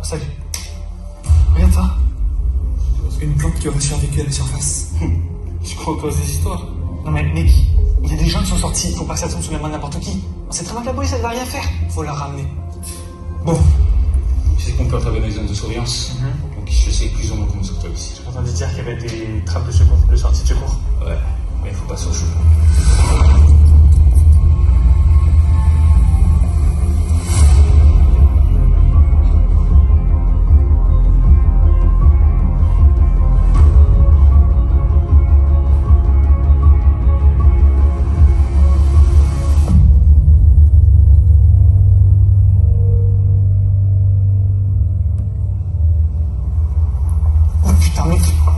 Salut. Regarde ça. Une plante qui aurait survécu à la surface. Je crois encore ces histoires. Non mais mec, il y a des gens qui sont sortis, il faut pas que ça tombe sous les mains de n'importe qui. On sait très bien que la police elle va rien faire. Faut la ramener. Bon. Je sais qu'on peut attraper les zones de surveillance. Donc je sais plus ou moins comment sortir ici. J'ai entendu dire qu'il y avait des trappes de secours, de sortie de secours. Ouais, mais il faut passer au chaud.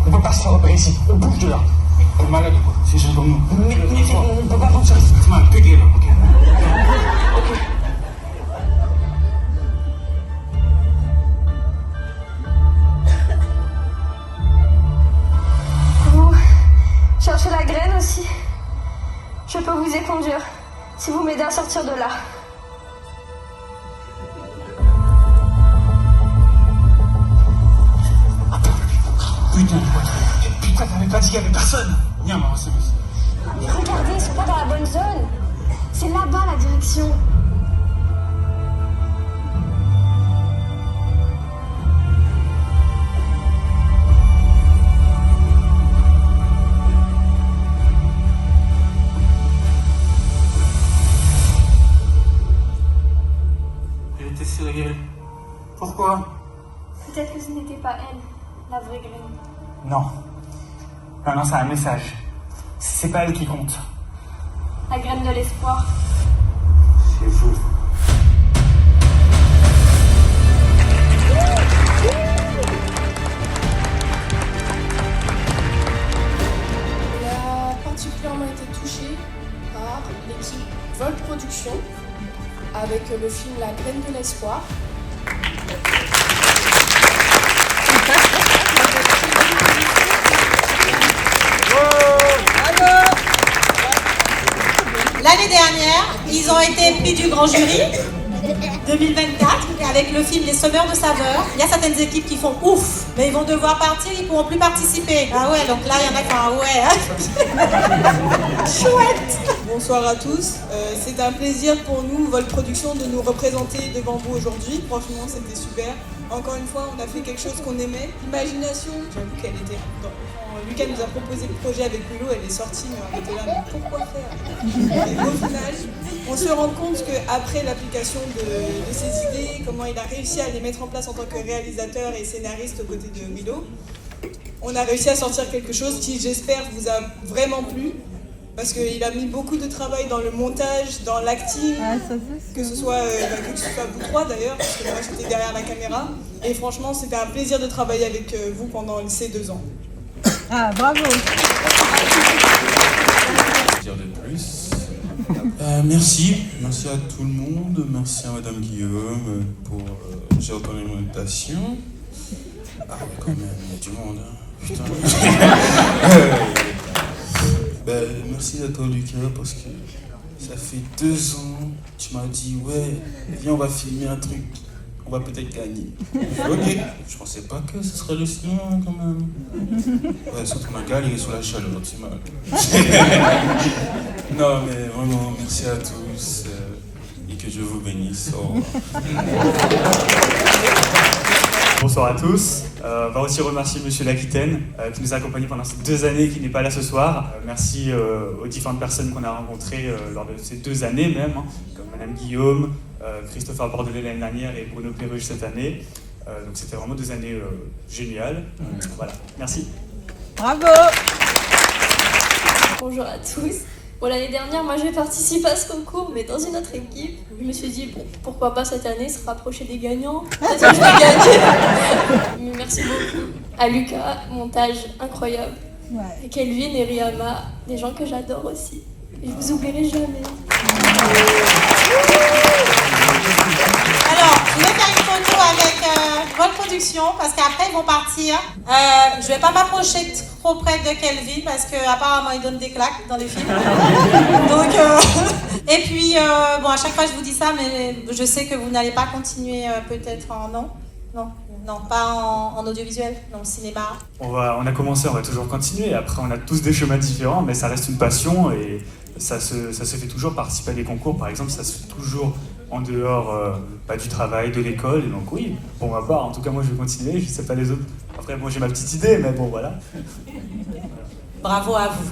On peut pas se faire opérer ici. On bouge de là. T'es malade ou quoi? C'est jeune comme nous. Mais on peut pas prendre ce risque. T'es mal pégué là, ok? Ok. Vous cherchez la graine aussi? Je peux vous y conduire, si vous m'aidez à sortir de là. Putain, t'avais pas dit qu'il y avait personne. Viens, on va rester ici. Mais regardez, ils sont pas dans la bonne zone. C'est là-bas la direction. Elle était Cyril. Pourquoi? Peut-être que ce n'était pas elle, la vraie graine. Non. Non, c'est un message. C'est pas elle qui compte. La graine de l'espoir. C'est vous. Elle a particulièrement été touchée par l'équipe Volt Productions avec le film La graine de l'espoir. L'année dernière, ils ont été prix du grand jury 2024 avec le film Les Semeurs de Saveurs. Il y a certaines équipes qui font ouf, mais ils vont devoir partir, ils ne pourront plus participer. Ah ouais, donc là, il y en a qui font ah ouais. Chouette. Bonsoir à tous. C'est un plaisir pour nous, Volt Productions, de nous représenter devant vous aujourd'hui. Franchement, c'était super. Encore une fois, on a fait quelque chose qu'on aimait. L'imagination, j'avoue qu'elle était... Quand Lucas nous a proposé le projet avec Milo, elle est sortie, mais on était là, mais pourquoi faire? Et au final, on se rend compte qu'après l'application de ses idées, comment il a réussi à les mettre en place en tant que réalisateur et scénariste aux côtés de Milo, on a réussi à sortir quelque chose qui, j'espère, vous a vraiment plu. Parce qu'il a mis beaucoup de travail dans le montage, dans l'acting, que ce soit vous trois d'ailleurs, parce que moi j'étais derrière la caméra. Et franchement, c'était un plaisir de travailler avec vous pendant ces 2 ans. Ah, bravo! Dire de plus. Merci à tout le monde, merci à Madame Guillaume pour j'ai entendu mon invitation. Ah ouais, quand même, il y a du monde, hein. Putain. Merci à toi Lucas parce que ça fait 2 ans, tu m'as dit ouais, viens on va filmer un truc, on va peut-être gagner. Ok, je pensais pas que ce serait le cinéma quand même. Ouais, surtout on a galéré sur la chaleur, c'est mal. Non mais vraiment merci à tous et que Dieu vous bénisse. Au revoir. Bonsoir à tous. On va aussi remercier Monsieur L'Aquitaine qui nous a accompagnés pendant ces 2 années, qui n'est pas là ce soir. Merci aux différentes personnes qu'on a rencontrées lors de ces 2 années même, hein, comme Madame Guillaume, Christopher Bordelais l'année dernière et Bruno Perruche cette année. Donc c'était vraiment 2 années géniales. Voilà, merci. Bravo! Bonjour à tous. Bon, l'année dernière, moi j'ai participé à ce concours, mais dans une autre équipe. Je me suis dit, bon, pourquoi pas cette année se rapprocher des gagnants. Peut-être que je vais gagner. Mais merci beaucoup à Lucas, montage incroyable. Ouais. Et Kelvin et Riyama, des gens que j'adore aussi. Et je vous oublierai jamais. Alors, je vais faire une photo avec Volt Productions parce qu'après ils vont partir. Je vais pas m'approcher trop près de Kelvin parce qu'apparemment il donne des claques dans les films. Donc, et puis, bon, à chaque fois je vous dis ça, mais je sais que vous n'allez pas continuer peut-être en an. Non, non, pas en audiovisuel, dans le cinéma. On a commencé, on va toujours continuer. Après, on a tous des chemins différents, mais ça reste une passion et ça se fait toujours. Participer à des concours, par exemple, ça se fait toujours en dehors du travail, de l'école. Et donc oui, pour ma part, en tout cas, moi, je vais continuer. Je ne sais pas les autres. Après, moi, j'ai ma petite idée, mais bon, voilà. Bravo à vous.